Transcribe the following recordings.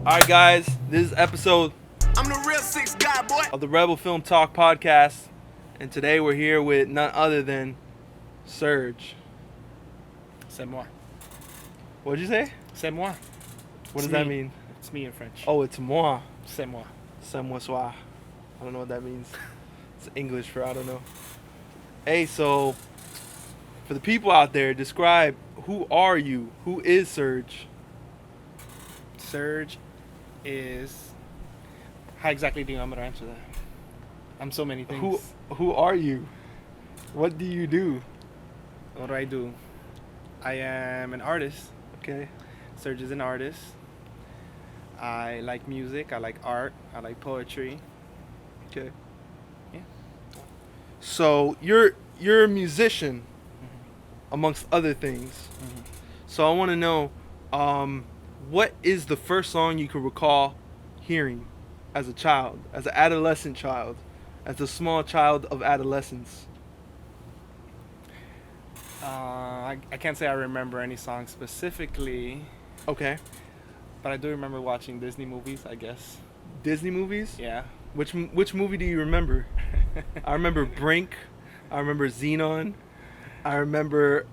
Alright guys, this is episode I'm the real six guy, boy. of the Rebel Film Talk podcast. And today we're here with none other than S.E.R.G. C'est moi. What'd you say? C'est moi. What does that mean? It's me in French. Oh, it's moi. C'est moi. C'est moi soir. I don't know what that means. It's English for I don't know. Hey, so for the people out there, describe who are you? Who is S.E.R.G? S.E.R.G is... How exactly do you want me to answer that? I'm so many things. Who are you? What do you do? What do I do? I am an artist. Okay. S.E.R.G is an artist. I like music. I like art. I like poetry. Okay. Yeah. So you're a musician, amongst other things. Mm-hmm. So I want to know, what is the first song you can recall hearing as a child, as an adolescent child, as a small child of adolescence? I can't say I remember any song specifically, Okay. but I do remember watching Disney movies, I guess. Disney movies? Yeah. Which movie do you remember? I remember Brink. I remember Xenon. I remember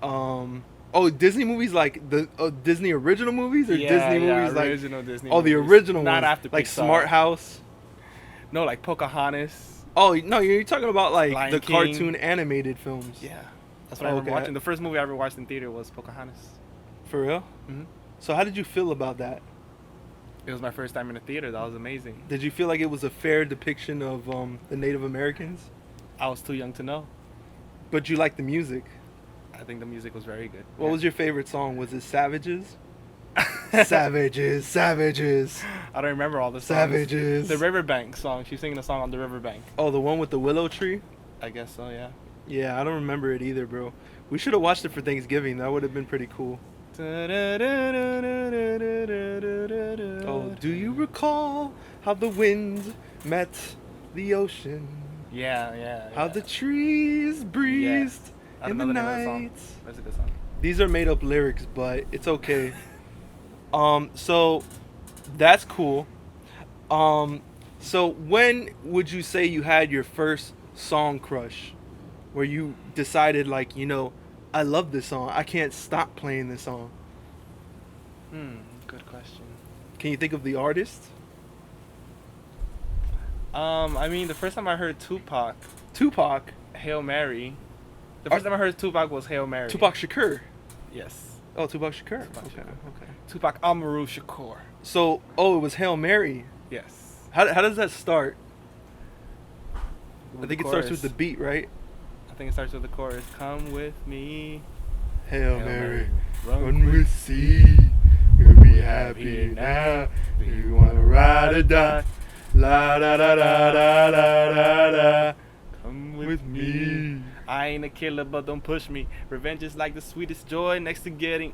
Disney movies like the Disney original movies or Disney movies like original Disney the movies. original Not ones, after like Pixar. Smart House. No, like Pocahontas. Oh no, you're talking about like Lion the King. cartoon animated films. Yeah, that's what I remember Okay. watching. The first movie I ever watched in theater was Pocahontas. For real? Mm-hmm. So how did you feel about that? It was my first time in a theater. That was amazing. Did you feel like it was a fair depiction of the Native Americans? I was too young to know. But you liked the music. I think the music was very good. What was your favorite song? Was it Savages? Savages, Savages, I don't remember all the songs. Savages. The Riverbank song. She's singing a song on the Riverbank. Oh, the one with the willow tree? I guess so, yeah. Yeah, I don't remember it either, bro. We should have watched it for Thanksgiving. That would have been pretty cool. Oh, do you recall how the wind met the ocean? Yeah. How the trees breezed I in don't the know the name of the song. night. That's a good song. These are made up lyrics, but it's okay. So that's cool. So when would you say you had your first song crush? Where you decided like, I love this song. I can't stop playing this song. Good question. Can you think of the artist? I mean, the first time I heard Tupac, Tupac. Hail Mary. The first time I heard Tupac was Hail Mary. Tupac Shakur. Yes. Oh, Tupac Shakur. Tupac Okay, Shakur. okay. Tupac Amaru Shakur. So, it was Hail Mary. Yes. How does that start? I With think the it starts chorus. with the beat, right? I think it starts with the chorus. Come with me. Hail Hail Mary, Run run with sea. You'll be happy now. Do you wanna ride or die? La da da da da da da da. Come With me. I ain't a killer, but don't push me. Revenge is like the sweetest joy next to getting.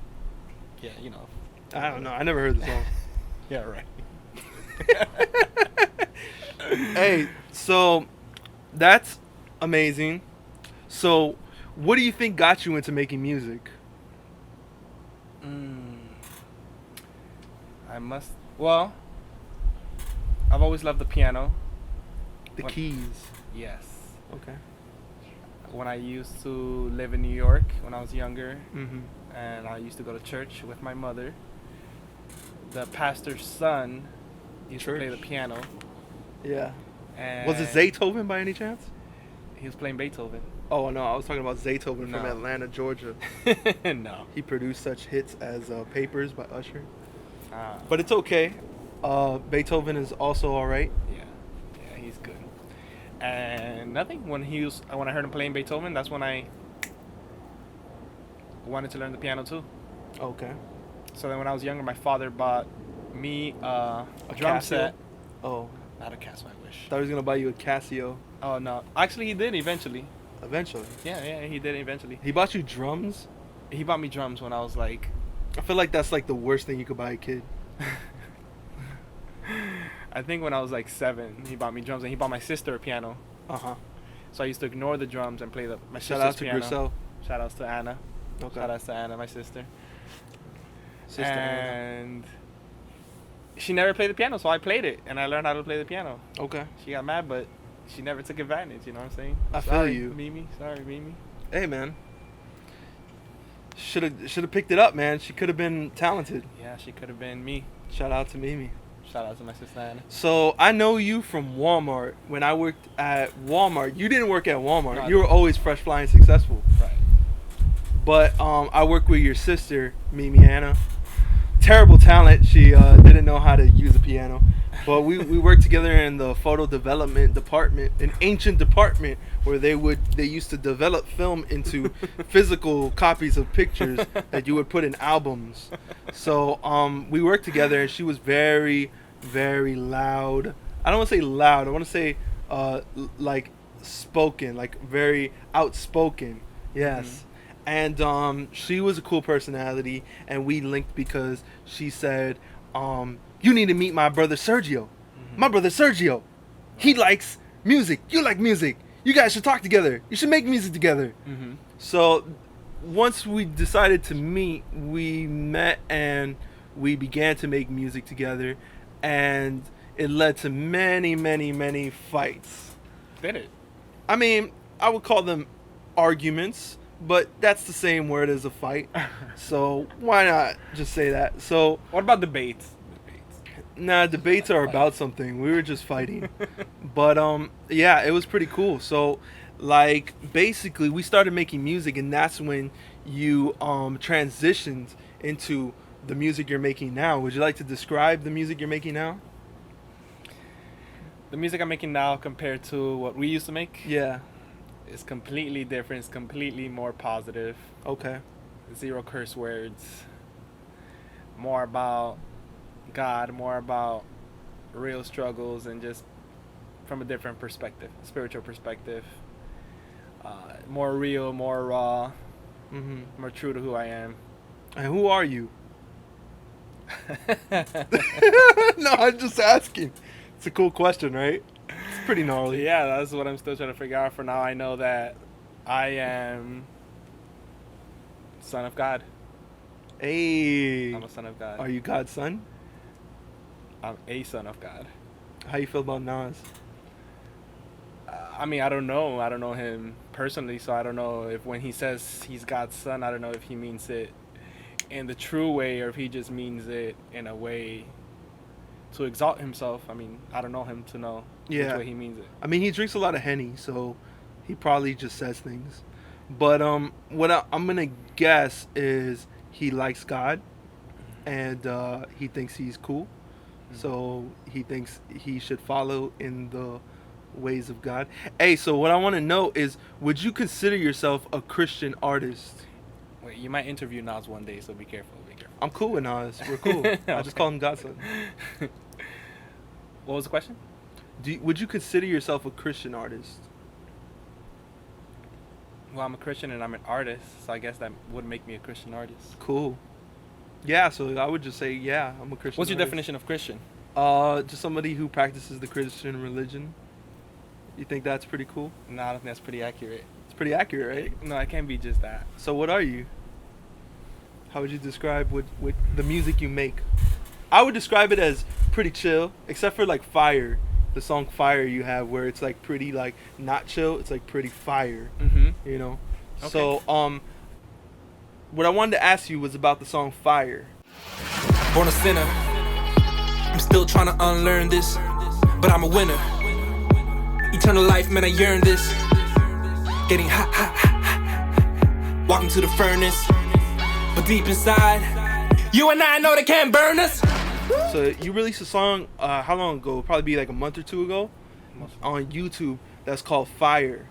Yeah, you know. I don't know. I never heard the song. Yeah, right. Hey, so that's amazing. So, what do you think got you into making music? Well, I've always loved the piano. The What? keys. Yes. Okay. When I used to live in New York when I was younger, Mm-hmm. and I used to go to church with my mother, the pastor's son used to play the Church. piano. Yeah. And Was it Zaytoven by any chance? He was playing Beethoven. Oh no, I was talking about Zaytoven No. from Atlanta, Georgia. No. He produced such hits as "Papers" by Usher. Ah, But it's okay. Beethoven is also all right. yeah, he's good. And nothing. When I heard him playing Beethoven, that's when I wanted to learn the piano too. Okay. So then when I was younger, my father bought me a drum Casio? set. Oh, Not a Casio, I wish. thought he was gonna buy you a Casio Oh no, actually he did eventually. eventually. Yeah, he did eventually. He bought you drums. He bought me drums when I was like, I feel like that's like the worst thing you could buy a kid. I think when I was like 7, he bought me drums, and he bought my sister a piano. Uh-huh. So I used to ignore the drums and play my Shout sister's out to piano. Grisel. Shout outs to Anna. Okay. Shout outs to Anna, my sister. Sister Anna. And she never played the piano, so I played it, and I learned how to play the piano. Okay. She got mad, but she never took advantage. You know what I'm saying? I feel Sorry, you. Mimi. Sorry, Mimi. Hey, man. Should have picked it up, man. She could have been talented. Yeah, she could have been me. Shout out to Mimi. Shout out to my sister Anna. So I know you from Walmart. When I worked at Walmart, you didn't work at Walmart. No, You were always fresh, fly, and successful. Right. But I worked with your sister, Mimi Anna. Terrible talent. She didn't know how to use a piano. But we worked together in the photo development department, an ancient department where they used to develop film into physical copies of pictures that you would put in albums. So we worked together, and she was very, very loud. I don't want to say loud. I want to say like spoken, like very outspoken. Yes. Mm-hmm. And she was a cool personality, and we linked because she said, you need to meet my brother Sergio. Mm-hmm. My brother Sergio. He likes music. You like music. You guys should talk together. You should make music together. Mm-hmm. So once we decided to meet, we met and we began to make music together. And it led to many, many, many fights. Did it? I mean, I would call them arguments, but that's the same word as a fight. So why not just say that? So what about debates? Nah, debates are about something. We were just fighting. But yeah, it was pretty cool. So like basically we started making music, and that's when you transitioned into the music you're making now. Would you like to describe the music you're making now? The music I'm making now compared to what we used to make? Yeah. It's completely different. It's completely more positive. Okay. Zero curse words. More about God, more about real struggles, and just from a different perspective, spiritual perspective. More real, more raw, more true to who I am. And who are you? No, I'm just asking. It's a cool question, right? It's pretty gnarly. Yeah, that's what I'm still trying to figure out. For now, I know that I am son of God. Hey. I'm a son of God. Are you God's son? I'm a son of God. How you feel about Nas? I mean, I don't know. I don't know him personally, so I don't know if when he says he's God's son, I don't know if he means it in the true way or if he just means it in a way to exalt himself. I mean, I don't know him to know which way he means it. I mean, he drinks a lot of Henny, so he probably just says things. But what I'm going to guess is he likes God, and he thinks he's cool. So he thinks he should follow in the ways of God. Hey, so what I want to know is, would you consider yourself a Christian artist? Wait, you might interview Nas one day, so be careful. Be careful. I'm cool with Nas. We're cool. Okay. I just call him Godson. What was the question? Would you consider yourself a Christian artist? Well, I'm a Christian and I'm an artist, so I guess that would make me a Christian artist. Cool. Yeah, so I would just say, yeah, I'm a Christian What's your artist. definition of Christian? Just somebody who practices the Christian religion. You think that's pretty cool? No, I don't think that's pretty accurate. It's pretty accurate, right? No, it can't be just that. So what are you? How would you describe what the music you make? I would describe it as pretty chill, except for like Fire. The song Fire you have where it's like pretty like not chill, it's like pretty fire. You know? Okay. So what I wanted to ask you was about the song Fire. Born a sinner, I'm still trying to unlearn this, but I'm a winner. Eternal life, man, I yearn this. Getting hot, hot, hot, hot. Walking to the furnace, but deep inside, you and I know they can't burn us. So you released a song how long ago? Probably be like a month or two ago on YouTube that's called Fire.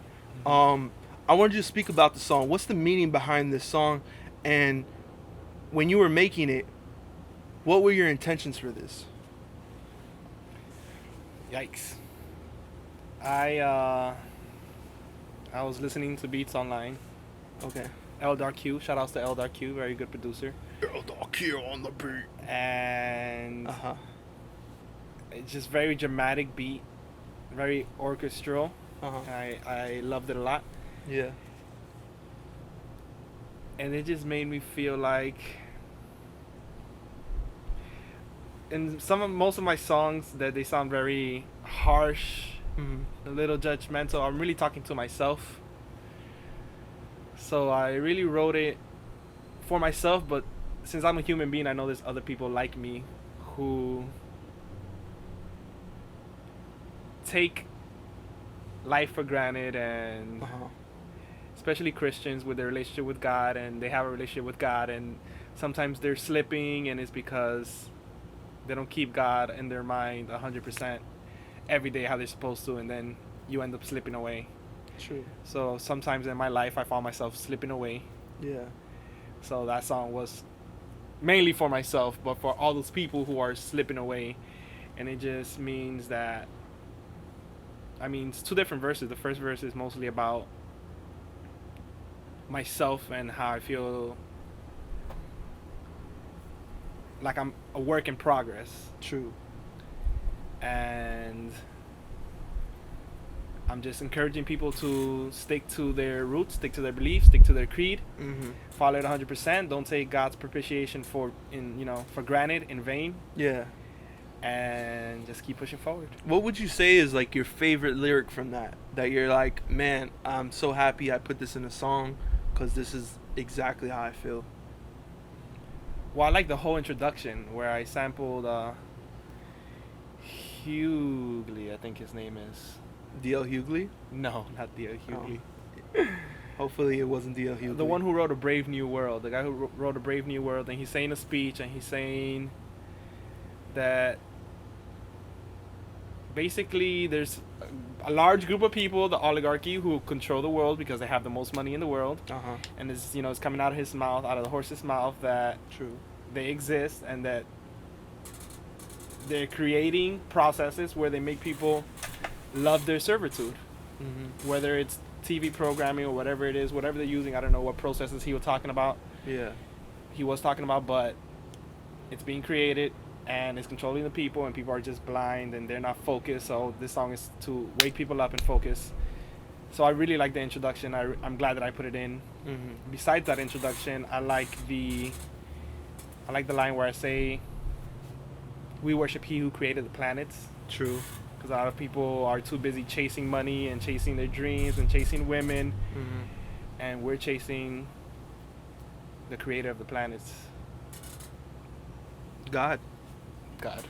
I wanted you to speak about the song. What's the meaning behind this song? And when you were making it, what were your intentions for this? Yikes. I was listening to beats online. Okay. S.E.R.G, shout outs to S.E.R.G, very good producer. S.E.R.G on the beat. And it's just very dramatic beat, very orchestral. I loved it a lot. Yeah. And it just made me feel like in most of my songs that they sound very harsh, Mm-hmm. a little judgmental. I'm really talking to myself. So I really wrote it for myself, but since I'm a human being, I know there's other people like me who take life for granted, and Uh-huh. especially Christians with their relationship with God, and they have a relationship with God, and sometimes they're slipping, and it's because they don't keep God in their mind 100% every day how they're supposed to, and then you end up slipping away. True. So sometimes in my life I found myself slipping away. Yeah. So that song was mainly for myself, but for all those people who are slipping away. And it just means that, I mean, it's two different verses. The first verse is mostly about myself and how I feel like I'm a work in progress. True. And I'm just encouraging people to stick to their roots, stick to their beliefs, stick to their creed, Mm-hmm. follow it 100%. Don't take God's propitiation for granted, in vain, Yeah. and just keep pushing forward. What would you say is like your favorite lyric from that? That you're like, man, I'm so happy I put this in a song because this is exactly how I feel. Well, I like the whole introduction where I sampled Hughley, I think his name is. D.L. Hughley? No, not D.L. Hughley. Hopefully it wasn't D.L. Hughley. The one who wrote A Brave New World. The guy who wrote A Brave New World, and he's saying a speech, and he's saying that basically there's a large group of people, the oligarchy, who control the world because they have the most money in the world. Uh-huh. And it's coming out of his mouth, out of the horse's mouth, that True. they exist, and that they're creating processes where they make people love their servitude, Mm-hmm. whether it's TV programming or whatever it is, whatever they're using. I don't know what processes he was talking about. Yeah. But it's being created and it's controlling the people, and people are just blind and they're not focused. So this song is to wake people up and focus. So I really like the introduction. I'm glad that I put it in. Mm-hmm. Besides that introduction, I like the line where I say, "We worship He who created the planets." True. Because a lot of people are too busy chasing money and chasing their dreams and chasing women, Mm-hmm. and we're chasing the creator of the planets, God. God.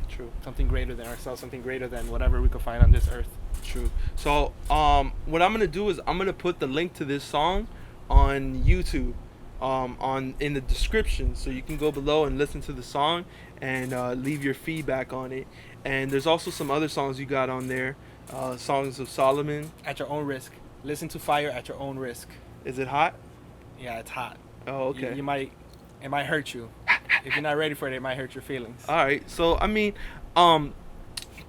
True. Something greater than ourselves, something greater than whatever we could find on this earth. True. So, what I'm gonna do is I'm gonna put the link to this song on YouTube, in the description, so you can go below and listen to the song and leave your feedback on it. And there's also some other songs you got on there, Songs of Solomon. At your own risk. Listen to Fire at your own risk. Is it hot? Yeah, it's hot. Oh, okay. It might hurt you. If you're not ready for it, it might hurt your feelings. All right. So, I mean,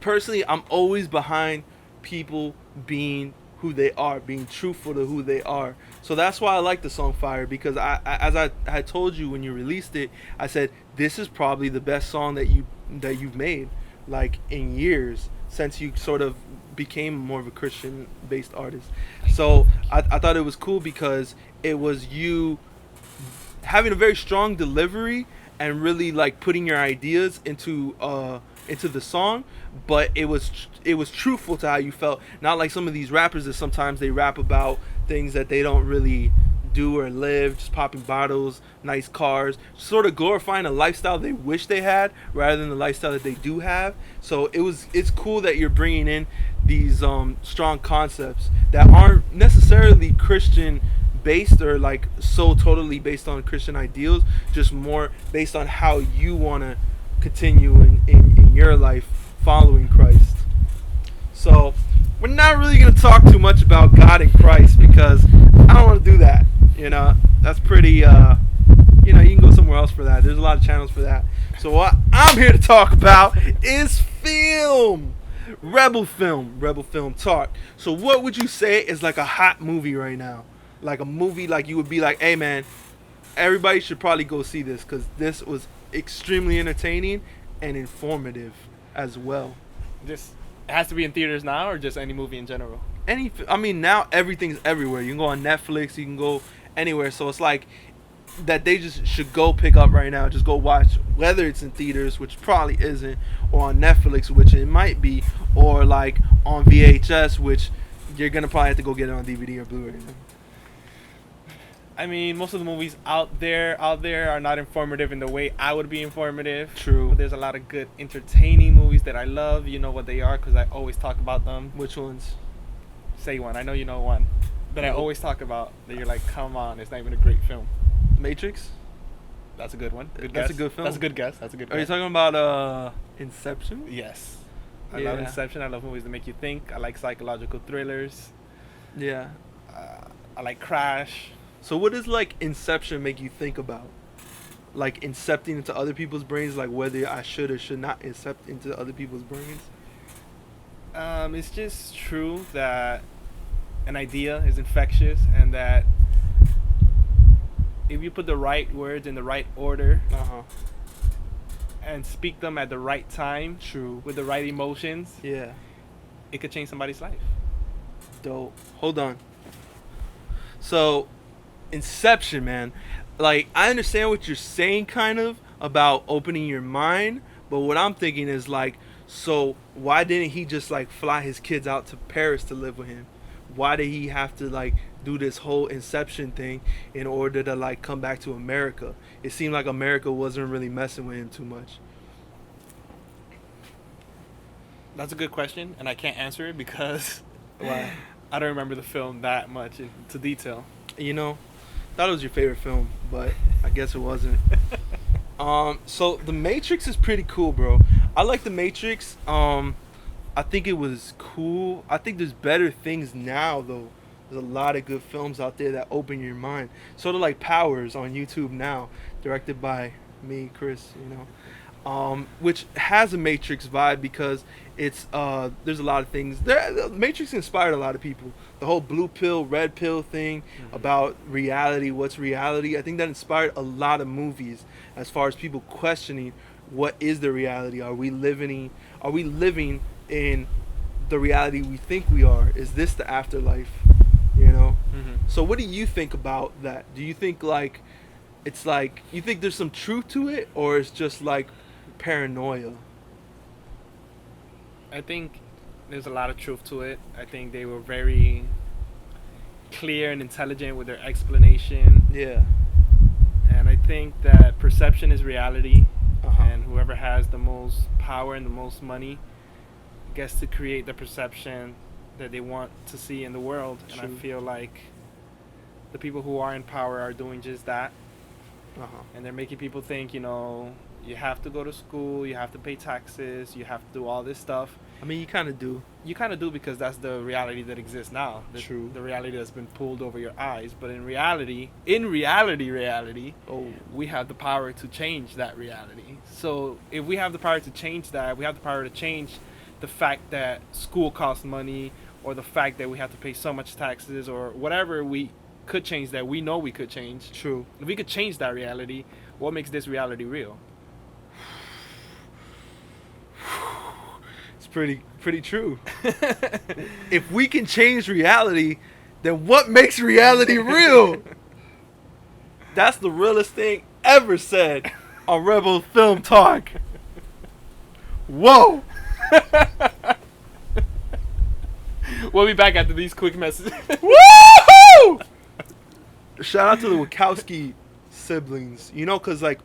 personally, I'm always behind people being who they are, being truthful to who they are. So that's why I like the song Fire, because as I had told you when you released it, I said this is probably the best song that you've made, like, in years, since you sort of became more of a Christian based artist. So I thought it was cool because it was you having a very strong delivery and really like putting your ideas into the song, but it was truthful to how you felt. Not like some of these rappers that sometimes they rap about things that they don't really do or live, just popping bottles, nice cars, sort of glorifying a lifestyle they wish they had rather than the lifestyle that they do have. So it's cool that you're bringing in these strong concepts that aren't necessarily Christian based or like so totally based on Christian ideals, just more based on how you want to continue in your life following Christ. So we're not really going to talk too much about God and Christ because I don't want to do that. That's pretty, you can go somewhere else for that. There's a lot of channels for that. So what I'm here to talk about is film. Rebel film talk. So what would you say is like a hot movie right now? Like a movie like you would be like, hey man, everybody should probably go see this because this was extremely entertaining and informative as well. Just it has to be in theaters now, or just any movie in general? Now everything's everywhere. You can go on Netflix, you can go anywhere. So it's like that they just should go pick up right now. Just go watch, whether it's in theaters, which probably isn't, or on Netflix, which it might be, or like on VHS, which you're gonna probably have to go get it on DVD or Blu-ray. I mean, most of the movies out there are not informative in the way I would be informative. True. But there's a lot of good, entertaining movies that I love. You know what they are because I always talk about them. Which ones? Say one. I know you know one that I always talk about. That you're like, come on, it's not even a great film. Matrix. That's a good one. Good That's guess. a good film. That's a good guess. That's a good. Are you guess. talking about Inception? Yes. I love Yeah. Inception. I love movies that make you think. I like psychological thrillers. Yeah. I like Crash. So what does like Inception make you think about? Like incepting into other people's brains, like whether I should or should not incept into other people's brains? It's just true that an idea is infectious, and that if you put the right words in the right order and speak them at the right time, True. with the right emotions, Yeah. it could change somebody's life. Dope. Hold on. So, Inception, man. Like, I understand what you're saying, kind of, about opening your mind, but what I'm thinking is, like, so why didn't he just, like, fly his kids out to Paris to live with him? Why did he have to, like, do this whole Inception thing in order to, like, come back to America? It seemed like America wasn't really messing with him too much. That's a good question, and I can't answer it because Why? I don't remember the film that much into detail. You know, thought it was your favorite film, but I guess it wasn't. So The Matrix is pretty cool, bro. I like The Matrix. I think it was cool. I think there's better things now, though. There's a lot of good films out there that open your mind. Sort of like Powers on YouTube now, directed by me, Chris, you know. Which has a Matrix vibe because it's there's a lot of things. The Matrix inspired a lot of people. The whole blue pill, red pill thing about reality, what's reality. I think that inspired a lot of movies as far as people questioning what is the reality. Are we living in the reality we think we are? Is this the afterlife? You know? So what do you think about that? Do you think like it's like you think there's some truth to it, or it's just like paranoia? I think there's a lot of truth to it. I think they were very clear and intelligent with their explanation. Yeah. And I think that perception is reality. Uh-huh. And whoever has the most power and the most money gets to create the perception that they want to see in the world. True. And I feel like the people who are in power are doing just that. And they're making people think, you know, you have to go to school, you have to pay taxes, you have to do all this stuff. I mean, you kind of do. You kind of do because that's the reality that exists now. True. The reality that's been pulled over your eyes. But in reality, Oh. we have the power to change that reality. So if we have the power to change that, we have the power to change the fact that school costs money, or the fact that we have to pay so much taxes, or whatever we could change that we know we could change. True. If we could change that reality, what makes this reality real? It's pretty true. If we can change reality, then what makes reality real? That's the realest thing ever said on Rebel Film Talk. Whoa. We'll be back after these quick messages. Woo! Shout out to the Wachowski siblings. You know, because, like,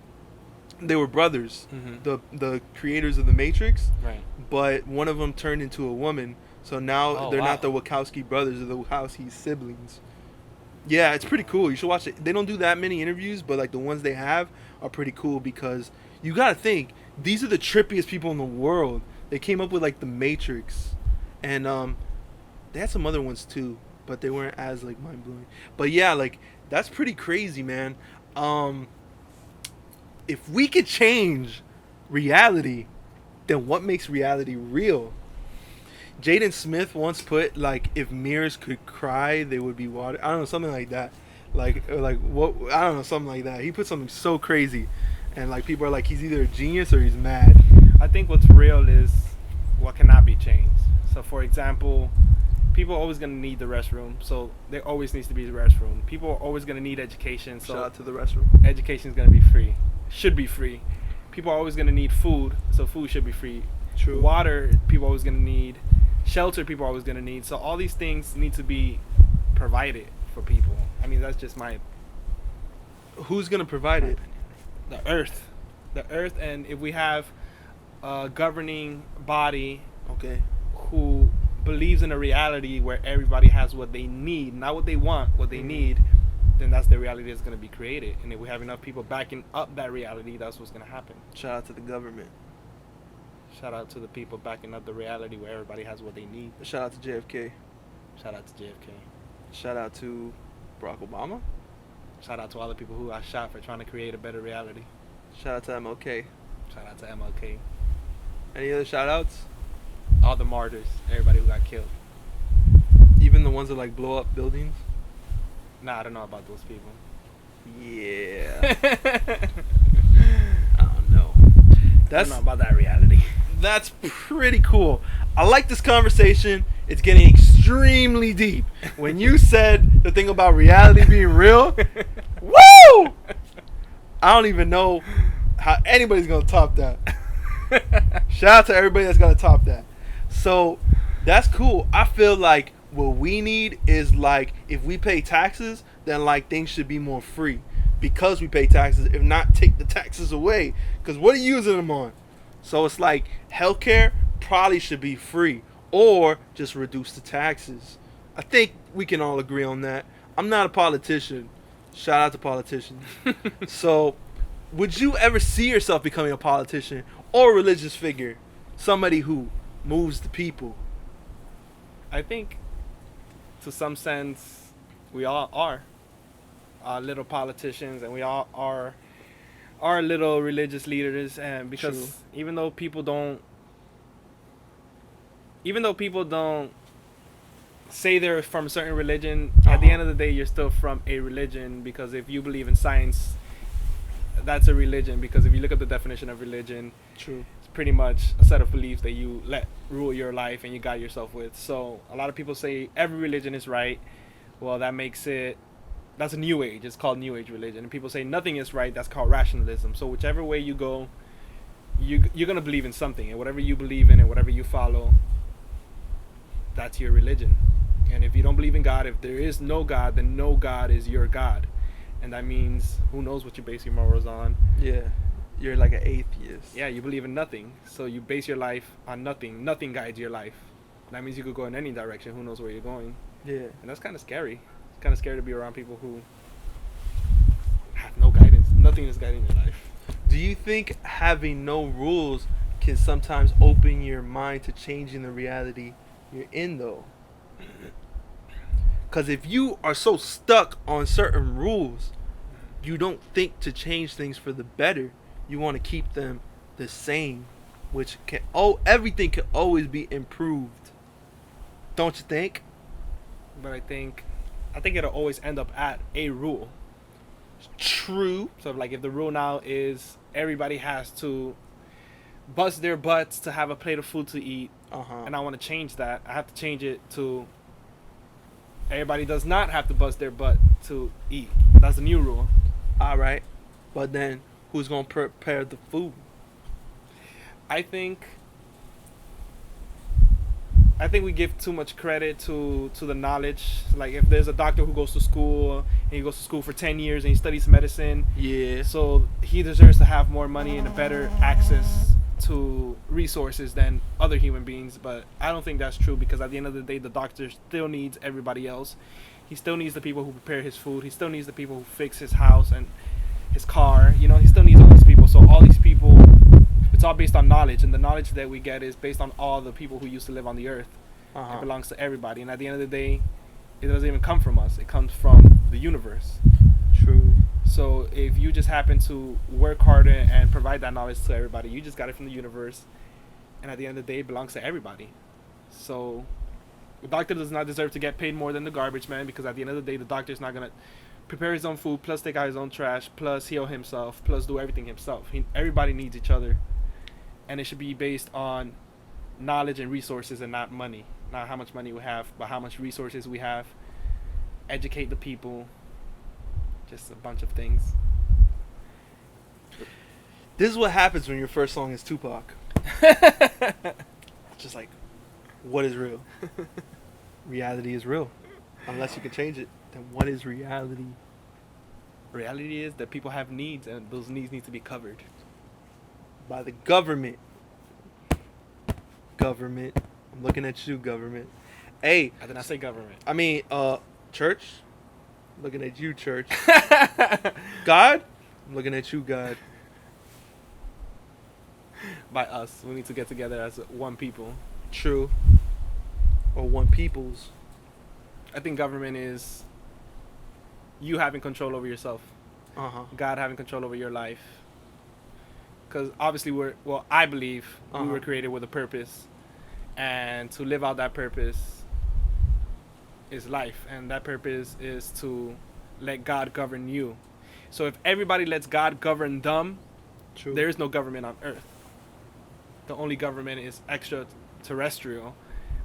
they were brothers, the creators of The Matrix. Right. But one of them turned into a woman. So now they're not the Wachowski brothers, they're the Wachowski siblings. Yeah, it's pretty cool. You should watch it. They don't do that many interviews, but, like, the ones they have are pretty cool because you got to think, these are the trippiest people in the world. They came up with, like, The Matrix. And they had some other ones, too, but they weren't as, like, mind-blowing. But, yeah, like, that's pretty crazy, man. If we could change reality, then what makes reality real? Jaden Smith once put, like, if mirrors could cry, they would be water. I don't know, something like that. Like what? I don't know, something like that. He put something so crazy, and, like, people are like, he's either a genius or he's mad. I think what's real is what cannot be changed. So, for example, people are always gonna need the restroom, so there always needs to be the restroom. People are always gonna need education, so Shout out to the restroom. education is gonna be free. Should be free. People are always gonna need food, so food should be free. True. Water, people are always gonna need. Shelter, people are always gonna need. So all these things need to be provided for people. I mean, that's just my Who's gonna provide it? the earth, and if we have a governing body Okay. who believes in a reality where everybody has what they need, not what they want, what they need, then that's the reality that's going to be created. And if we have enough people backing up that reality, that's what's going to happen. Shout out to the government. Shout out to the people backing up the reality where everybody has what they need. Shout out to JFK. Shout out to JFK. Shout out to Barack Obama. Shout out to all the people who got shot for trying to create a better reality. Shout out to MLK. Shout out to MLK. Any other shout outs? All the martyrs, everybody who got killed. Even the ones that like blow up buildings? Nah, I don't know about those people. Yeah. I don't know. I That's don't know about that reality. that's pretty cool. I like this conversation. It's getting extremely deep. When you said the thing about reality being real, woo! I don't even know how anybody's gonna top that. Shout out to everybody that's gonna top that. So that's cool. I feel like what we need is like if we pay taxes, then like things should be more free because we pay taxes. If not, take the taxes away. Because what are you using them on? So it's like healthcare probably should be free or just reduce the taxes. I think we can all agree on that. I'm not a politician. Shout out to politicians. So would you ever see yourself becoming a politician or a religious figure? Somebody who moves the people? I think, to some sense, we all are little politicians, and we all are little religious leaders. And because True. even though people don't say they're from a certain religion, at the end of the day, you're still from a religion. Because if you believe in science, that's a religion. Because if you look at the definition of religion, True. it's pretty much a set of beliefs that you let rule your life and you guide yourself with. So a lot of people say every religion is right. Well, that's a new age. It's called new age religion. And people say nothing is right. That's called rationalism. So whichever way you go, you're going to believe in something. And whatever you believe in and whatever you follow, that's your religion. And if you don't believe in God, if there is no God, then no God is your God. And that means who knows what you base your morals on. Yeah. You're like an atheist. Yeah, you believe in nothing. So you base your life on nothing. Nothing guides your life. That means you could go in any direction. Who knows where you're going. Yeah. And that's kind of scary. It's kind of scary to be around people who have no guidance. Nothing is guiding your life. Do you think having no rules can sometimes open your mind to changing the reality you're in, though? Because if you are so stuck on certain rules, you don't think to change things for the better. You want to keep them the same, which can everything can always be improved. Don't you think? But I think it'll always end up at a rule. True. So like if the rule now is everybody has to bust their butts to have a plate of food to eat, and I want to change that, I have to change it to everybody does not have to bust their butt to eat. That's the new rule. All right. But then who's going to prepare the food? I think we give too much credit to the knowledge. Like if there's a doctor who goes to school and he goes to school for 10 years and he studies medicine, Yeah. so he deserves to have more money and a better access to resources than other human beings. But I don't think that's true, because at the end of the day, the doctor still needs everybody else. He still needs the people who prepare his food. He still needs the people who fix his house and his car. You know, he still needs all these people. So all these people, it's all based on knowledge, and the knowledge that we get is based on all the people who used to live on the earth. It belongs to everybody, and at the end of the day, it doesn't even come from us. It comes from the universe. True. So if you just happen to work harder and provide that knowledge to everybody, you just got it from the universe, and at the end of the day, it belongs to everybody. So the doctor does not deserve to get paid more than the garbage man, because at the end of the day, the doctor is not going to prepare his own food, plus take out his own trash, plus heal himself, plus do everything himself. Everybody needs each other, and it should be based on knowledge and resources and not money. not how much money we have, but how much resources we have. Educate the people. Just a bunch of things. This is what happens when your first song is Tupac. Just like, what is real? Reality is real. Unless you can change it, then what is reality? Reality is that people have needs, and those needs need to be covered. By the government. Government. I'm looking at you, government. Hey. I did not say government. I mean, church. I'm looking at you, church. God. I'm looking at you, God. By us. We need to get together as one people. True. Or one peoples. I think government is you having control over yourself. God having control over your life. Because obviously I believe we were created with a purpose. And to live out that purpose is life. And that purpose is to let God govern you. So if everybody lets God govern them, True. there is no government on earth. The only government is extraterrestrial.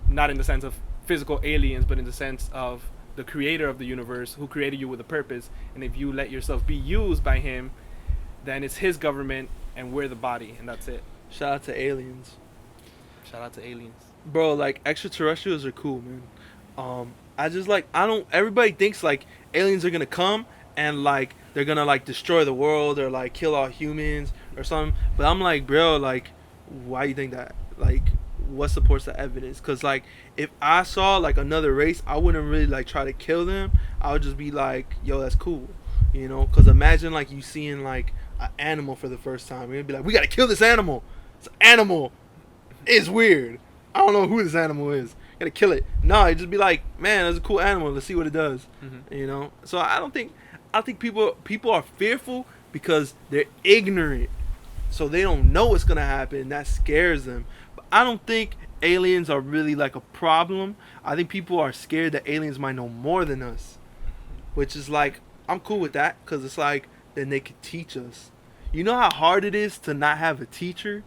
Not in the sense of physical aliens, but in the sense of the creator of the universe who created you with a purpose. And if you let yourself be used by him, then it's his government and we're the body, and that's it. Shout out to aliens. Shout out to aliens. Bro, like, extraterrestrials are cool, man. I just, like, everybody thinks, like, aliens are gonna come and, like, they're gonna, like, destroy the world or, like, kill all humans or something. But I'm like, bro, like, why you think that? Like, what supports the evidence? Because, like, if I saw, like, another race, I wouldn't really, like, try to kill them. I would just be like, yo, that's cool. You know? Because imagine, like, you seeing, like, an animal for the first time. You'd be like, we got to kill this animal. This animal is weird. I don't know who this animal is. Got to kill it. No, it'd just be like, man, that's a cool animal. Let's see what it does. Mm-hmm. You know? So I think people are fearful because they're ignorant. So they don't know what's going to happen. That scares them. But I don't think aliens are really like a problem. I think people are scared that aliens might know more than us. Which is like, I'm cool with that because it's like, then they could teach us. You know how hard it is to not have a teacher?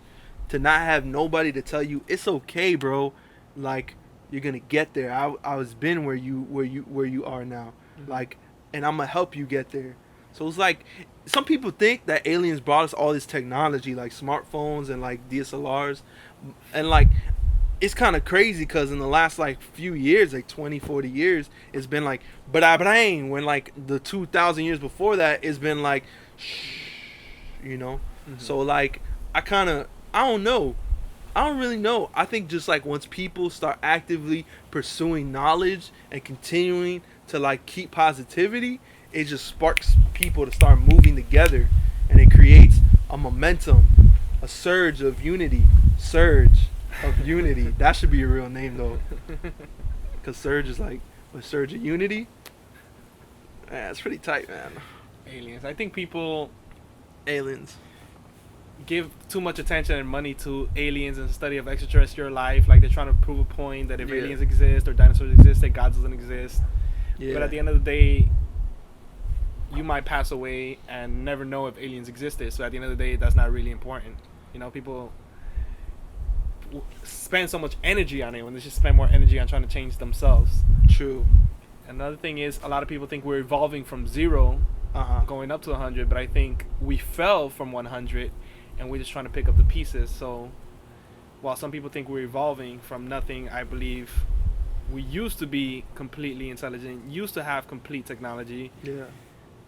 To not have nobody to tell you, it's okay, bro. Like, you're going to get there. I was been where you are now. Mm-hmm. Like, and I'm going to help you get there. So it's like, some people think that aliens brought us all this technology, like smartphones and like DSLRs. And like, it's kind of crazy because in the last like few years, like 20, 40 years, it's been like, brain. When like the 2,000 years before that, it's been like, shh, you know? Mm-hmm. So like, I don't know. I don't really know. I think just like once people start actively pursuing knowledge and continuing to like keep positivity, it just sparks people to start moving together, and it creates a momentum, a surge of unity. Surge of unity. That should be a real name though, because surge is like a surge of unity. Yeah, it's pretty tight, man. Aliens. I think people Aliens. give too much attention and money to aliens and the study of extraterrestrial life. Like they're trying to prove a point that if Yeah. aliens exist or dinosaurs exist, that God doesn't exist. Yeah. But at the end of the day, you might pass away and never know if aliens existed. So at the end of the day, that's not really important. You know, people spend so much energy on it when they should spend more energy on trying to change themselves. True. Another thing is, a lot of people think we're evolving from 0 going up to 100, but I think we fell from 100 and we're just trying to pick up the pieces. So while some people think we're evolving from nothing, I believe we used to be completely intelligent, used to have complete technology, Yeah.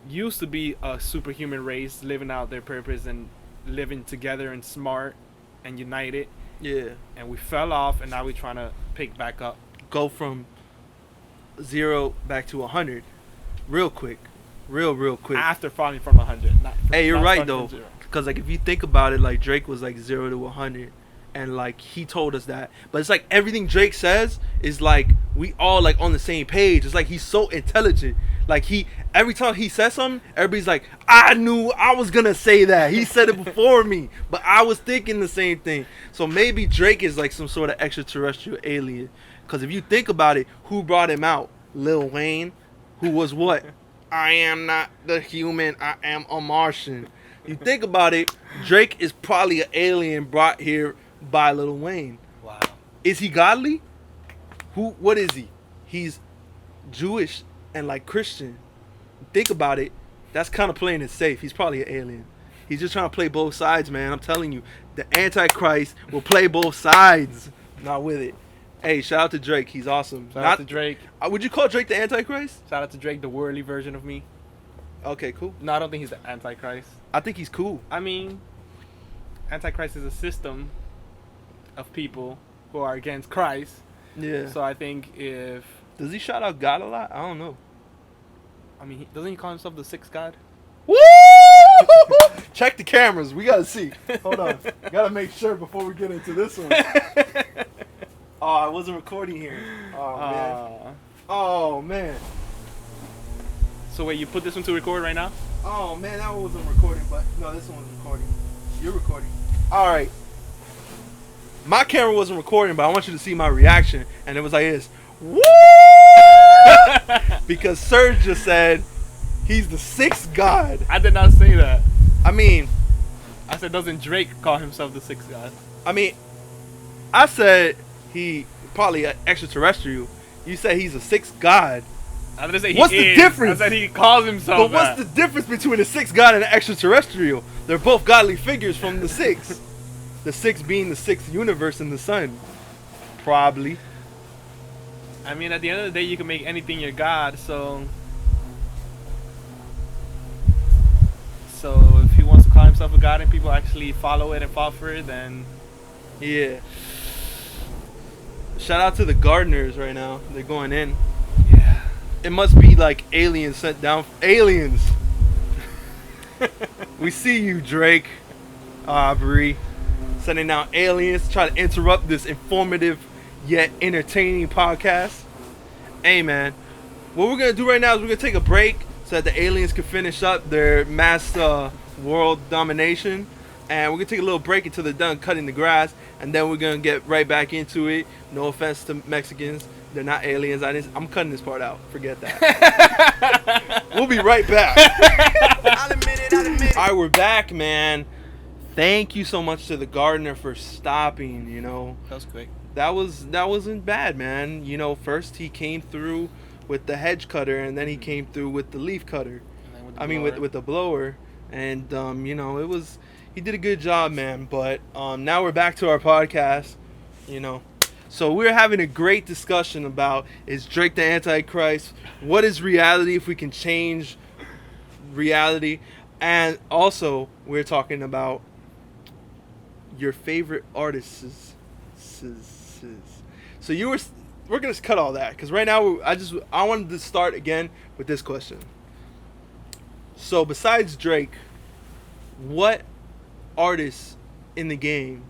used to be a superhuman race living out their purpose and living together and smart and united. Yeah. And we fell off, and now we're trying to pick back up. Go from 0 back to 100 real quick. Real quick. After falling from 100. Hey, you're not right starting though, from 0. because like if you think about it, like Drake was like 0 to 100, and like he told us that. But it's like everything Drake says is like we all like on the same page. It's like he's so intelligent. Like every time he says something, everybody's like, I knew I was gonna say that. He said it before me, but I was thinking the same thing. So maybe Drake is like some sort of extraterrestrial alien. Because if you think about it, who brought him out? Lil Wayne, who was what? I am not the human, I am a Martian. You think about it, Drake is probably an alien brought here by Lil Wayne. Wow. Is he godly? What is he? He's Jewish and like Christian. Think about it. That's kind of playing it safe. He's probably an alien. He's just trying to play both sides, man. I'm telling you, the Antichrist will play both sides. Not with it. Hey, shout out to Drake. He's awesome. Shout out to Drake. Would you call Drake the Antichrist? Shout out to Drake, the worldly version of me. Okay, cool. No, I don't think he's the Antichrist. I think he's cool. I mean, Antichrist is a system of people who are against Christ. Yeah. So I think if... Does he shout out God a lot? I don't know. I mean, doesn't he call himself the sixth God? Woo! Check the cameras. We gotta see. Hold on. Gotta make sure before we get into this one. Oh, I wasn't recording here. Oh, man. Oh, man. So wait, you put this one to record right now? Oh, man, that one wasn't recording, but... No, this one was recording. You're recording. All right. My camera wasn't recording, but I want you to see my reaction. And it was like this. Woo! Because Serg just said he's the sixth God. I did not say that. I mean... I said, doesn't Drake call himself the sixth God? I mean, I said he probably an extraterrestrial. You said he's a sixth God. I didn't say he What's is. the difference? I said he calls himself But what's the difference between a sixth God and an extraterrestrial? They're both godly figures from the six. The six being the sixth universe in the sun. Probably. I mean, at the end of the day, you can make anything your God, so if he wants to call himself a God and people actually follow it and fall for it, then... Yeah. Shout out to the gardeners right now. They're going in. Yeah. It must be like aliens sent down. Aliens! We see you, Drake. Aubrey. Sending out aliens to try to interrupt this informative yet entertaining podcast. Hey, man. What we're going to do right now is we're going to take a break so that the aliens can finish up their mass world domination. And we're going to take a little break until they're done cutting the grass. And then we're going to get right back into it. No offense to Mexicans. They're not aliens. I'm cutting this part out. Forget that. We'll be right back. I'll admit it, I'll admit it. All right, we're back, man. Thank you so much to the gardener for stopping, you know. That was quick. That wasn't bad, man. You know, first he came through with the hedge cutter, and then he came through with the leaf cutter. With the blower. And you know, he did a good job, man. But now we're back to our podcast, you know. So we're having a great discussion about, is Drake the Antichrist? What is reality if we can change reality? And also we're talking about your favorite artists. So we're gonna cut all that because right now I wanted to start again with this question. So besides Drake, what artists in the game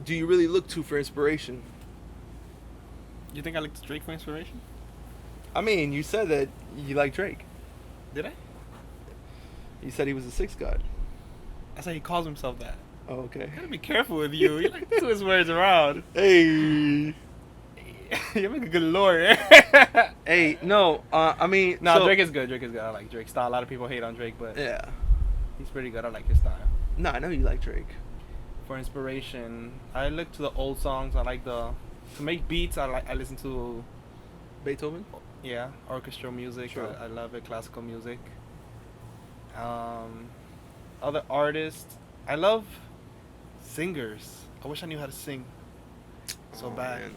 do you really look to for inspiration? You think I looked to Drake for inspiration? I mean, you said that you like Drake. Did I? You said he was the sixth god. I said he calls himself that. Oh, okay. You gotta be careful with you. You like to twist words around. Hey. You make a good lawyer. Hey, no, I mean... No, so, Drake is good. I like Drake's style. A lot of people hate on Drake, but yeah. he's pretty good. I like his style. No, I know you like Drake. For inspiration, I look to the old songs. I like to make beats. I listen to... Beethoven? Yeah, orchestral music. Sure. I love it. Classical music. Other artists. I love singers. I wish I knew how to sing so bad. Man.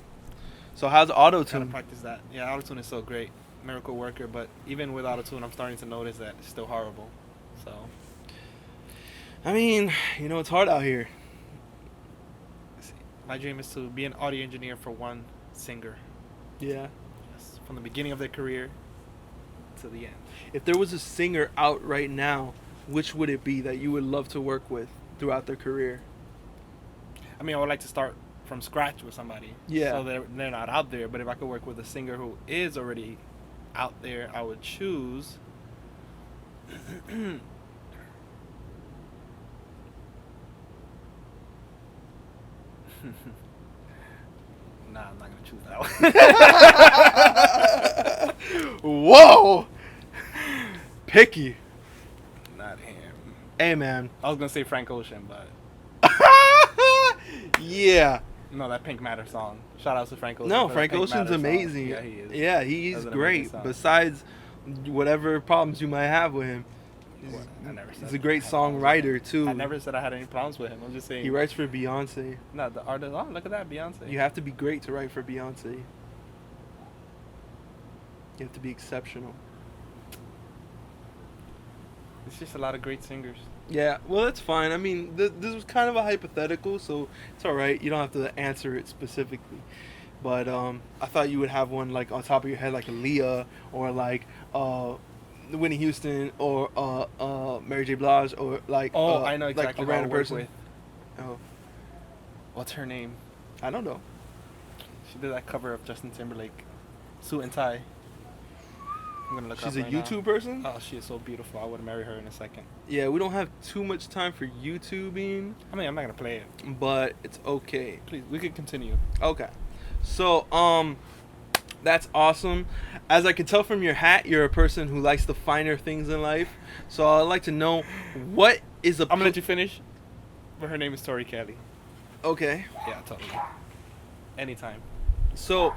So how's auto Gotta tune? practice that. Yeah, autotune is so great. Miracle worker, but even with autotune, I'm starting to notice that it's still horrible. So, I mean, you know, it's hard out here. my dream is to be an audio engineer for one singer. Yeah. Yes, from the beginning of their career to the end. If there was a singer out right now, which would it be that you would love to work with throughout their career? I mean, I would like to start from scratch with somebody. Yeah. So they're not out there, but if I could work with a singer who is already out there, I would choose... Nah, I'm not gonna choose that one. Whoa! Picky. Not him. Hey, man. I was gonna say Frank Ocean, but Yeah. No, that Pink Matter song. Shout out to Frank Ocean. No, for Frank that Pink Ocean's Matter song. amazing. Yeah, he is. Yeah, he's That's an great. amazing song. Besides whatever problems you might have with him, Well, I never said he's a great I had problems with songwriter him. too. I never said I had any problems with him. I'm just saying. He writes for Beyonce. No, the artist. Oh, look at that, Beyonce. You have to be great to write for Beyonce. You have to be exceptional. It's just a lot of great singers. Yeah, well, that's fine. I mean, this was kind of a hypothetical, so it's all right. You don't have to answer it specifically. But I thought you would have one like on top of your head, like Aaliyah or like Whitney Houston or Mary J. Blige or like I know exactly like a who I random work person. with. Oh, What's her name? I don't know. She did that cover of Justin Timberlake, Suit and Tie. I'm gonna look her She's up a right now. YouTube person. Oh, she is so beautiful. I would marry her in a second. Yeah, we don't have too much time for YouTubing, I mean, I'm not gonna play it. but it's okay. Please, we could continue. Okay. So, that's awesome. As I can tell from your hat, you're a person who likes the finer things in life. So I'd like to know what is a I'm gonna let you finish. But her name is Tori Kelly. Okay. Yeah, totally. Anytime. So,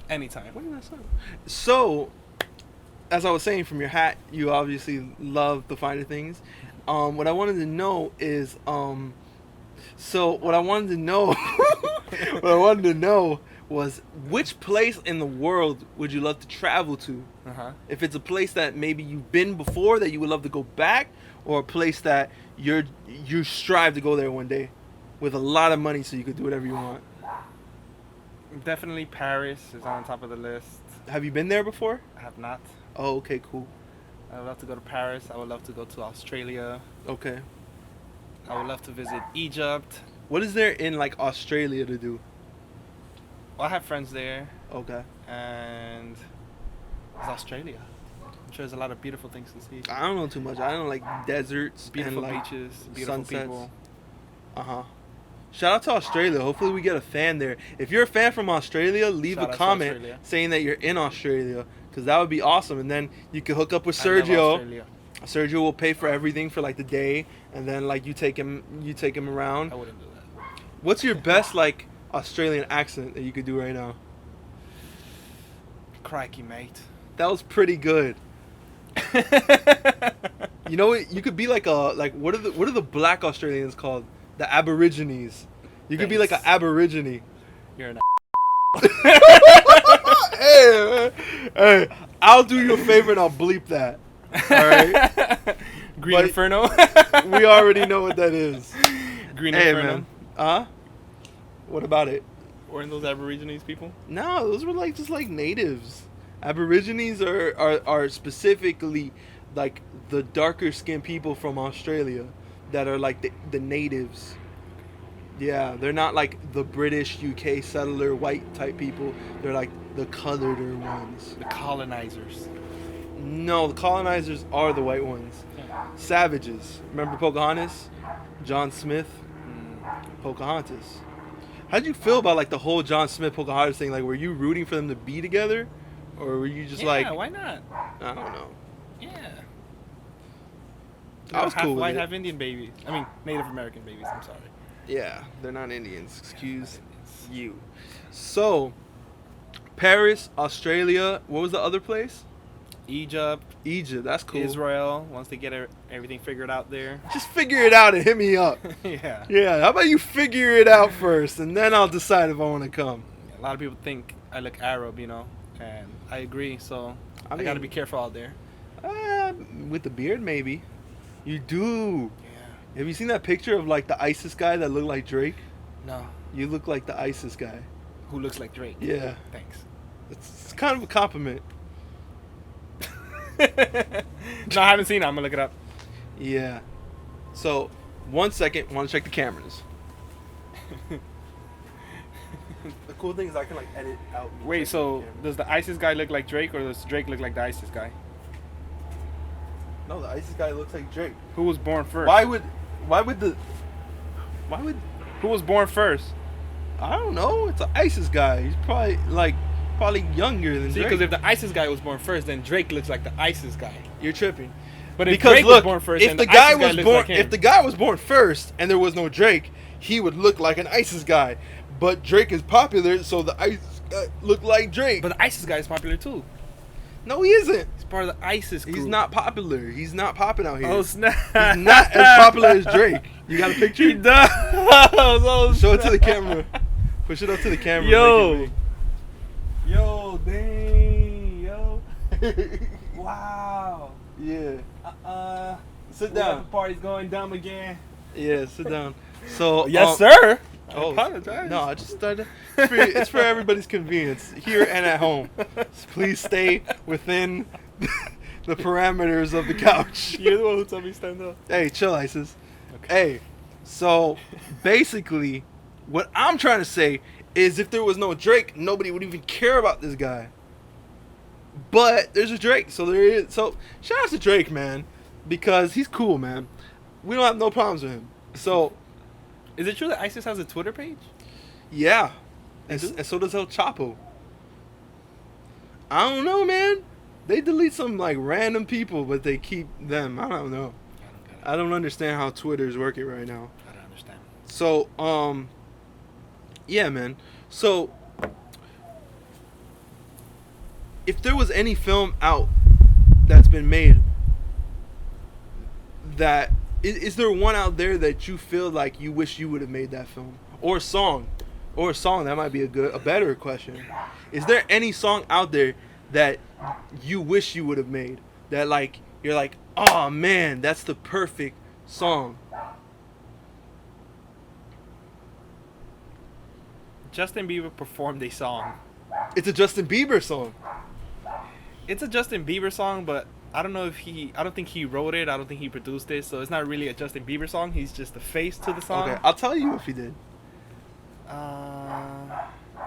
Anytime. what did I say? So, as I was saying, from your hat, you obviously love the finer things. What I wanted to know is, what I wanted to know, what I wanted to know was which place in the world would you love to travel to? Uh-huh. If it's a place that maybe you've been before that you would love to go back, or a place that you strive to go there one day with a lot of money so you could do whatever you want. Definitely Paris is on top of the list. Have you been there before? I have not. Oh, okay, cool. I would love to go to Paris. I would love to go to Australia. Okay. I would love to visit Egypt. What is there in like Australia to do? Well, I have friends there, Okay. and it's Australia. I'm sure there's a lot of beautiful things to see. I don't know too much. I don't like deserts Beautiful and like beaches, beautiful sunsets. people. Uh-huh. Shout out to Australia. Hopefully we get a fan there. If you're a fan from Australia, leave Shout out a to comment Australia. saying that you're in Australia, because that would be awesome. And then you could hook up with I love Sergio. Australia. Sergio will pay for everything for like the day, and then like you take him around. I wouldn't do that. What's your best like Australian accent that you could do right now? Crikey, mate. That was pretty good. You know what? You could be like what are the black Australians called? The Aborigines. You could be like an Thanks. Aborigine. You're an Hey, man. Hey, I'll do you a favor and I'll bleep that. All right. Green But- Inferno. We already know what that is. Green Hey, Inferno. man. What about it? Weren't those Aborigines people? No, those were like just like natives. Aborigines are specifically like the darker skinned people from Australia that are like the natives. Yeah, they're not like the British UK settler white type people. They're like the colored ones. The colonizers. No, the colonizers are the white ones. Savages. Remember Pocahontas? John Smith? Pocahontas. How'd you feel about like the whole John Smith Pocahontas thing? Like, were you rooting for them to be together, or were you just like, why not? I don't know. Yeah. I was half cool with white, it. half Indian babies. I mean, Native American babies. I'm sorry. Yeah, they're not Indians. Excuse Indians. you. So, Paris, Australia. What was the other place? Egypt, Egypt. That's cool. Israel. Once they get everything figured out there. Just figure it out and hit me up. Yeah. Yeah. How about you figure it out first, and then I'll decide if I want to come. A lot of people think I look Arab, you know, and I agree. So I I gotta mean- be careful out there. With the beard, maybe. You do. Yeah. Have you seen that picture of like the ISIS guy that looked like Drake? No. You look like the ISIS guy. Who looks like Drake? Yeah. Thanks. It's kind of a compliment. No, I haven't seen it. I'm gonna look it up. Yeah. So, 1 second, want to check the cameras. The cool thing is I can like edit out. me Wait, checking so the cameras. does the ISIS guy look like Drake, or does Drake look like the ISIS guy? No, the ISIS guy looks like Drake. Who was born first? Why would Who was born first? I don't know? It's an ISIS guy. He's probably younger than See, Drake. because if the ISIS guy was born first, then Drake looks like the ISIS guy. You're tripping. But if Because Drake look, was born first, if then the the guy ISIS guy was looks born, like him. if the guy was born first and there was no Drake, he would look like an ISIS guy. but Drake is popular, so the ISIS guy look like Drake. But the ISIS guy is popular too. No, he isn't. He's part of the ISIS group. He's not popular. He's not popping out here. Oh snap! He's not as popular as Drake. You got a picture? He does. Oh, Show it to the camera. Push it up to the camera. Yo. Make it Yo, dang, yo. Wow. big. Yeah. Sit The down. party's going dumb again. Yeah, sit down. So Yes, sir. I Oh, apologize. no, I just started. It's for everybody's convenience, here and at home. So please stay within the parameters of the couch. You're the one who told me to stand up. Hey, chill, ISIS. Okay. Hey, so basically, what I'm trying to say is if there was no Drake, nobody would even care about this guy. But there's a Drake, so there is. So shout out to Drake, man, because he's cool, man. We don't have no problems with him. So Is it true that ISIS has a Twitter page? yeah, They do? and so does El Chapo. I don't know, man. They delete some like random people, but they keep them. I don't know. I don't understand how Twitter's working right now. I don't understand. So, yeah, man. So, if there was any film out that's been made, that is there one out there that you feel like you wish you would have made that film or song, that might be a better question. Is there any song out there that you wish you would have made that like you're like, oh man, that's the perfect song? Justin Bieber performed a song. It's a Justin Bieber song. It's a Justin Bieber song, but I don't know if I don't think he wrote it. I don't think he produced it. So it's not really a Justin Bieber song. He's just the face to the song. Okay, I'll tell you if he did.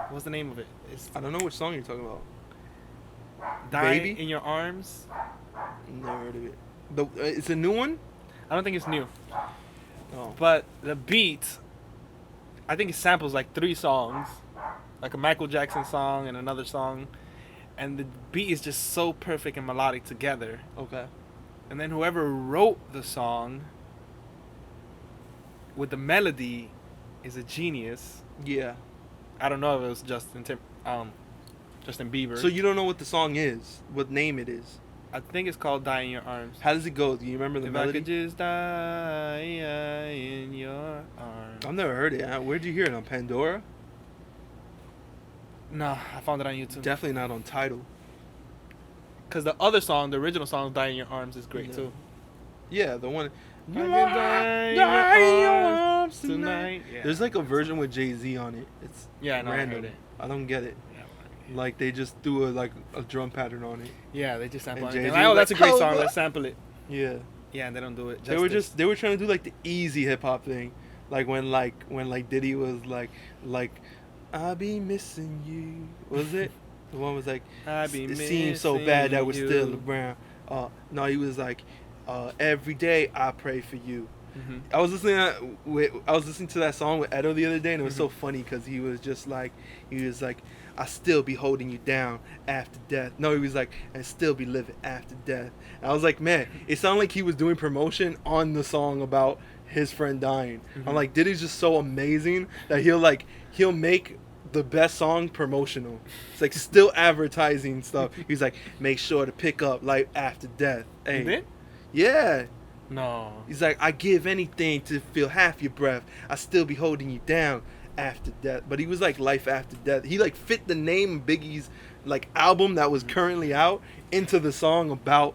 What's the name of it? It's I don't know which song you're talking about. Die Baby? in Your Arms. Never heard of it. It's a new one? I don't think it's new. Oh. But the beat, I think it samples like 3 songs. Like a Michael Jackson song and another song. And the beat is just so perfect and melodic together. Okay. And then whoever wrote the song with the melody is a genius. Yeah. I don't know if it was Justin Bieber. So you don't know what the song is, what name it is. I think it's called Die in Your Arms. How does it go? Do you remember the If I melody? could just die in your arms. I've never heard it. Where'd you hear it? On Pandora? No, I found it on YouTube. Definitely not on Tidal. Because the other song, the original song, Die in Your Arms, is great Yeah. too. Yeah, the one. I can die in your arms tonight. Yeah. There's like a version with Jay-Z on it. It's Yeah, I know, I random. heard it. I don't get it. Yeah, Like they just do a drum pattern on it. yeah, they just sample And it. Jay-Z They're like, oh, was that's a like, great "Oh, song. what?" Let's sample it. Yeah. Yeah, and they don't do it. They were trying to do like the easy hip hop thing, like when Diddy was like I be missing you. What was it? The one was like I be it seems so bad that we're missing still you. around. No, he was like every day I pray for you. Mhm. I was listening to that song with Edo the other day, and it was so funny because he was like I still be holding you down after death. No, he was like, and still be living after death. And I was like, man, it sounded like he was doing promotion on the song about his friend dying. Mhm. I'm like, Diddy's just so amazing that he'll make the best song promotional. It's like still advertising stuff. He's like, make sure to pick up life after death. Hey, You did? yeah. No. He's like, I give anything to feel half your breath. I still be holding you down after death. But he was like life after death. He like fit the name of Biggie's like album that was currently out into the song about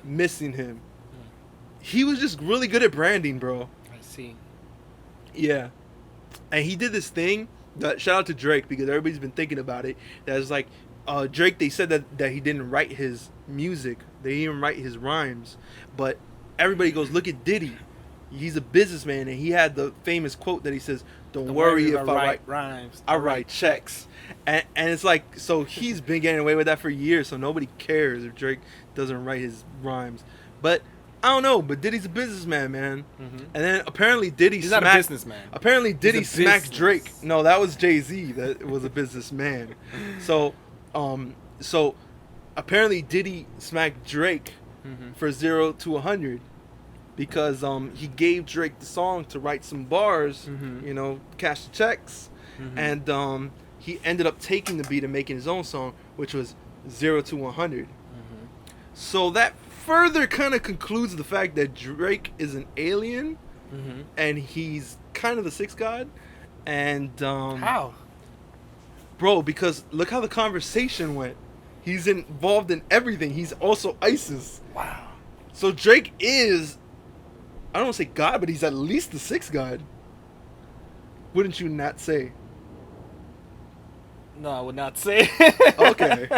missing him. He was just really good at branding, bro. I see. Yeah. And he did this thing that, shout out to Drake, because everybody's been thinking about it. That's like Drake, they said that he didn't write his music. They didn't write his rhymes. But everybody goes, look at Diddy. He's a businessman, and he had the famous quote that he says, don't worry if I write rhymes. I write checks. And it's like, so he's been getting away with that for years, so nobody cares if Drake doesn't write his rhymes. But I don't know, but Diddy's a businessman, man. Mhm. And then apparently Diddy He's smacked, not a businessman. apparently Diddy He's a smacked business. Drake. No, that was Jay-Z that was a businessman. So apparently Diddy smacked Drake Mhm. for 0 to 100 because he gave Drake the song to write some bars, Mhm. cash the checks, and he ended up taking the beat and making his own song, which was 0 to 100. So that further kind of concludes the fact that Drake is an alien, and he's kind of the sixth god. And How? bro, because look how the conversation went. He's involved in everything. He's also ISIS. Wow. So Drake is, I don't want to say God, but he's at least the sixth God. Wouldn't you not say? No, I would not say. Okay.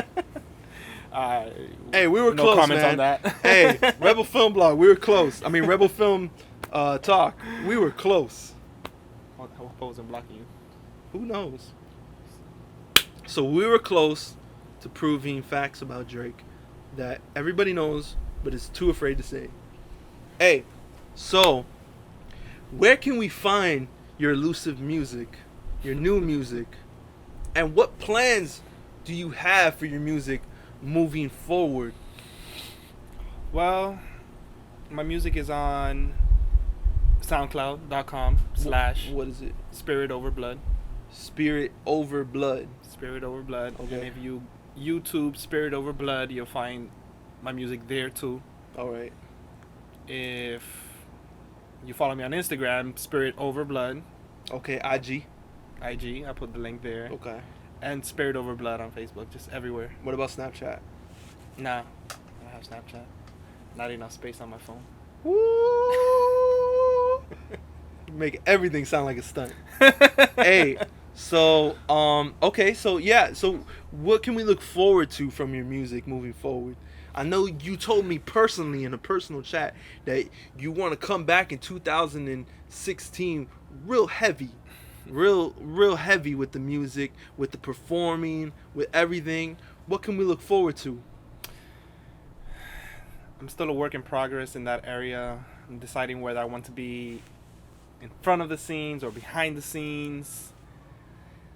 Hey, we were no close, comments man. on that. Hey, Rebel Film Blog, we were close. I mean, Rebel Film Talk, we were close. I hope I wasn't blocking you. Who knows? So we were close to proving facts about Drake that everybody knows, but is too afraid to say. Hey, so where can we find your elusive music, your new music, and what plans do you have for your music moving forward? Well, my music is on SoundCloud.com / What is it? Spirit Over Blood. Spirit Over Blood. Spirit Over Blood. Okay. And if you YouTube Spirit Over Blood, you'll find my music there too. All right. If you follow me on Instagram, Spirit Over Blood, Okay, IG. IG, I put the link there. Okay. And Spirit Over Blood on Facebook, just everywhere. What about Snapchat? Nah, I don't have Snapchat. Not enough space on my phone. Woo! Make everything sound like a stunt. Hey, so okay, so yeah, so what can we look forward to from your music moving forward? I know you told me personally in a personal chat that you want to come back in 2016 real heavy with the music, with the performing, with everything. What can we look forward to? I'm still a work in progress in that area. I'm deciding whether I want to be in front of the scenes or behind the scenes.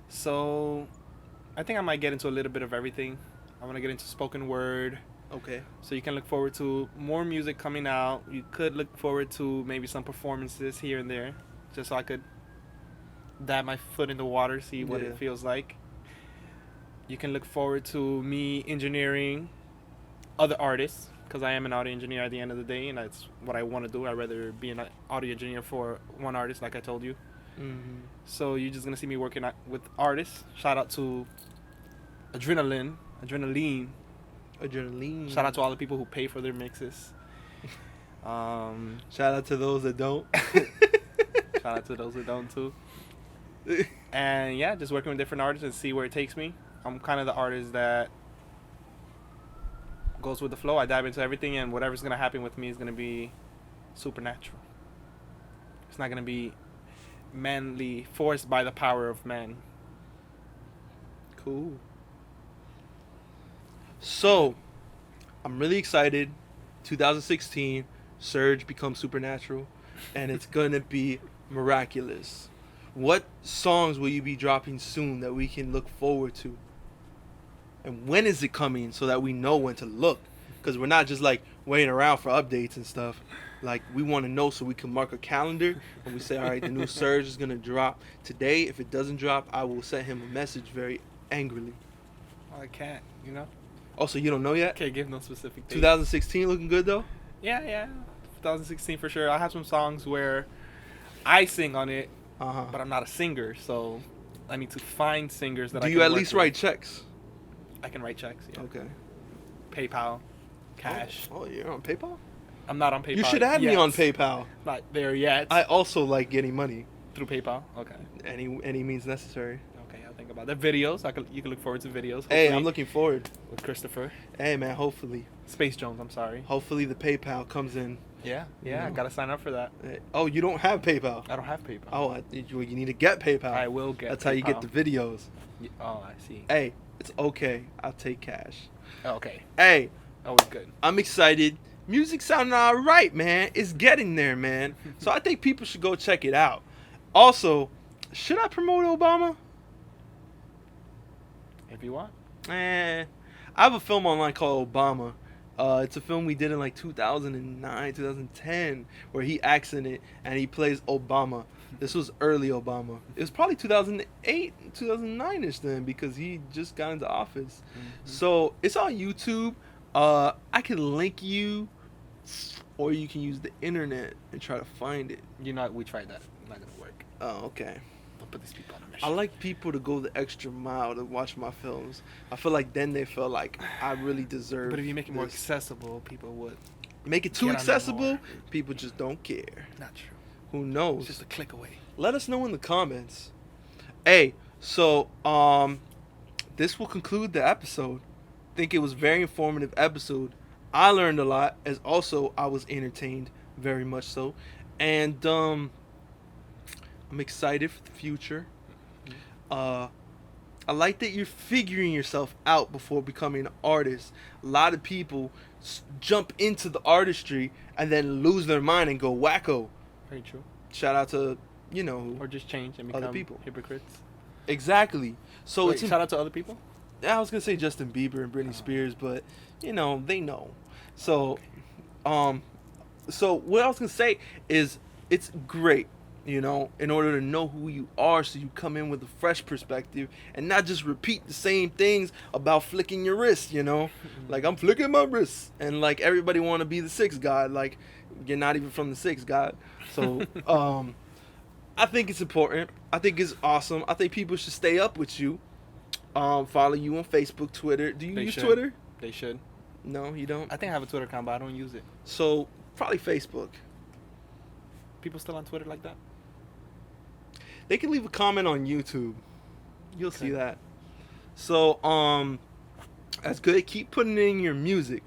So I think I might get into a little bit of everything. I want to get into spoken word. Okay. So you can look forward to more music coming out. You could look forward to maybe some performances here and there, just so I could dab my foot in the water, see what it feels like. You can look forward to me engineering other artists, because I am an audio engineer at the end of the day, and that's what I want to do. I'd rather be an audio engineer for one artist, like I told you. Mm-hmm. So you're just going to see me working with artists. Shout out to Adrenaline. Shout out to all the people who pay for their mixes. Shout out to those that don't. Shout out to those that don't too. And yeah, just working with different artists and see where it takes me. I'm kind of the artist that goes with the flow. I dive into everything, and whatever's going to happen with me is going to be supernatural. It's not going to be manly, forced by the power of man. Cool. So, I'm really excited. 2016, S.E.R.G becomes supernatural, and it's gonna be miraculous. What songs will you be dropping soon that we can look forward to? And when is it coming so that we know when to look? Because we're not just like waiting around for updates and stuff. Like, we want to know so we can mark a calendar and we say, all right, the new S.E.R.G is gonna drop today. If it doesn't drop, I will send him a message very angrily. Well, I can't, you know? Also, you don't know yet? Can't give no specific date. 2016 looking good though? Yeah. 2016 for sure. I have some songs where I sing on it, Uh-huh. but I'm not a singer, so I need to find singers that Do I can you at work least with. write checks? I can write checks, yeah. Okay. PayPal, cash. Oh, you're on PayPal? I'm not on PayPal. You should add me yet. on PayPal. Not there yet. I also like getting money. Through PayPal. Okay. Any means necessary. Okay, I'll think about that. Videos. You can look forward to videos. Hey, hopefully, I'm looking forward. with Christopher. Hey, man, hopefully. Space Jones, I'm sorry. Hopefully the PayPal comes in. Yeah, I gotta sign up for that. Oh, you don't have PayPal? I don't have PayPal. Oh, you need to get PayPal. I will get That's how you get the videos. Oh, I see. Hey, it's okay. I'll take cash. Okay. Hey, Always good. I'm excited. Music sounding all right, man. It's getting there, man. So I think people should go check it out. Also, should I promote Obama? If you want. I have a film online called Obama. It's a film we did in like 2009, 2010, where he acts in it and he plays Obama. This was early Obama. It was probably 2008, 2009ish then, because he just got into office. So it's on YouTube. I can link you, or you can use the internet and try to find it. We tried that. Not gonna work. Oh, okay. Don't put these people on a mission. I like people to go the extra mile to watch my films. I feel like then they feel like I really deserve. But if you make it more this. accessible, people would. Make it too get on there accessible, more. people just don't care. Not true. Who knows? It's just a click away. Let us know in the comments. Hey, so this will conclude the episode. Think it was a very informative episode. I learned a lot, as also I was entertained very much so, and I'm excited for the future. I like that you're figuring yourself out before becoming an artist. A lot of people jump into the artistry and then lose their mind and go wacko. Very true. Shout out to, you know, Or just change and become Other people. hypocrites. exactly. So Wait, it's shout out to other people? I was gonna say Justin Bieber and Britney Spears, but you know they know. So, so what I was gonna say is it's great, you know, in order to know who you are, so you come in with a fresh perspective and not just repeat the same things about flicking your wrist. You know, like I'm flicking my wrist, and like everybody want to be the sixth god. Like you're not even from the sixth god. So, I think it's important. I think it's awesome. I think people should stay up with you. Follow you on Facebook, Twitter. Do you They use should. Twitter? They should. No, you don't. I think I have a Twitter account, but I don't use it. So probably Facebook. People still on Twitter like that? They can leave a comment on YouTube. You'll see Okay. that. So that's good. Keep putting it in your music.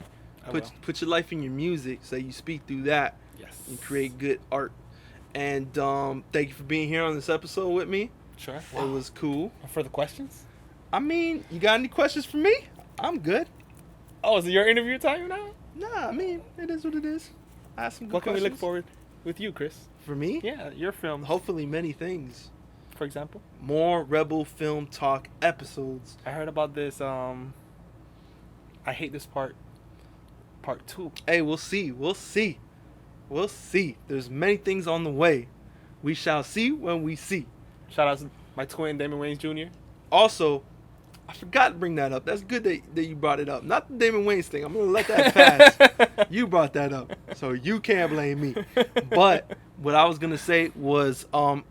I will. Put your life in your music, so you speak through that Yes. and create good art. And thank you for being here on this episode with me. Sure. It was cool. For the questions? I mean, you got any questions for me? I'm good. Oh, is it your interview time now? Nah, I mean, it is what it is. I have some good What can we look questions. forward with you, Chris? For me? Yeah, your film, Hopefully many things. for example. More Rebel Film Talk episodes. I heard about this. I hate this part 2. Hey, we'll see. We'll see. We'll see. There's many things on the way. We shall see when we see. Shout out to my twin, Damon Wayans Jr. Also, I forgot to bring that up. That's good that you brought it up. Not the Damon Wayans thing. I'm going to let that pass. You brought that up. So you can't blame me. But what I was going to say was,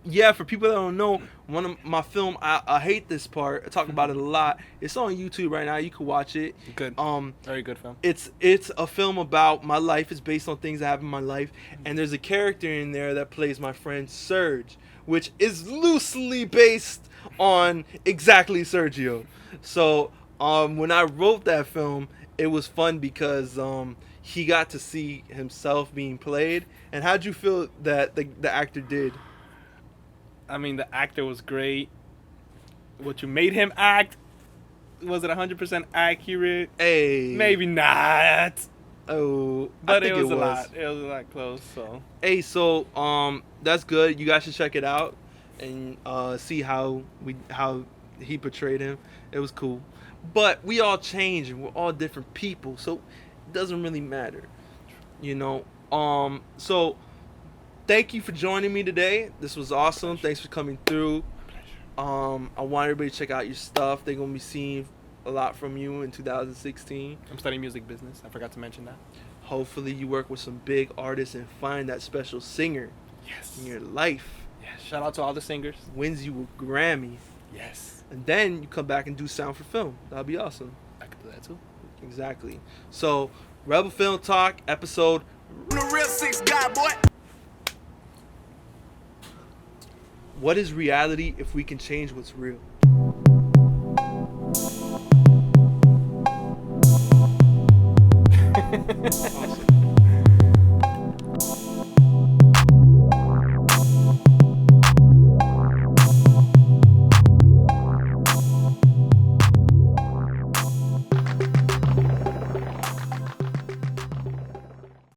yeah, for people that don't know, one of my film, I hate this part. I talk about it a lot. It's on YouTube right now. You can watch it. Good. Very good film. It's a film about my life. It's based on things that happened in my life. And there's a character in there that plays my friend Serg, which is loosely based on exactly Sergio. So when I wrote that film, it was fun because he got to see himself being played. And how'd you feel that the actor did? I mean, the actor was great. What you made him act, was it 100% accurate? Hey. Maybe not. Oh, But I it think was a lot. It was a lot close, so. Hey, so that's good. You guys should check it out and see how he portrayed him. It was cool. But we all change and we're all different people, so it doesn't really matter. You know. So thank you for joining me today. This was awesome. Thanks for coming through. I want everybody to check out your stuff. They're gonna be seeing a lot from you in 2016. I'm studying music business. I forgot to mention that. Hopefully you work with some big artists and find that special singer Yes. in your life. Yes. Shout out to all the singers. Wins you a Grammy. Yes. And then you come back and do sound for film. That'd be awesome. I could do that too. Exactly. So, Rebel Film Talk, episode. I'm the real six guy, boy. What is reality if we can change what's real?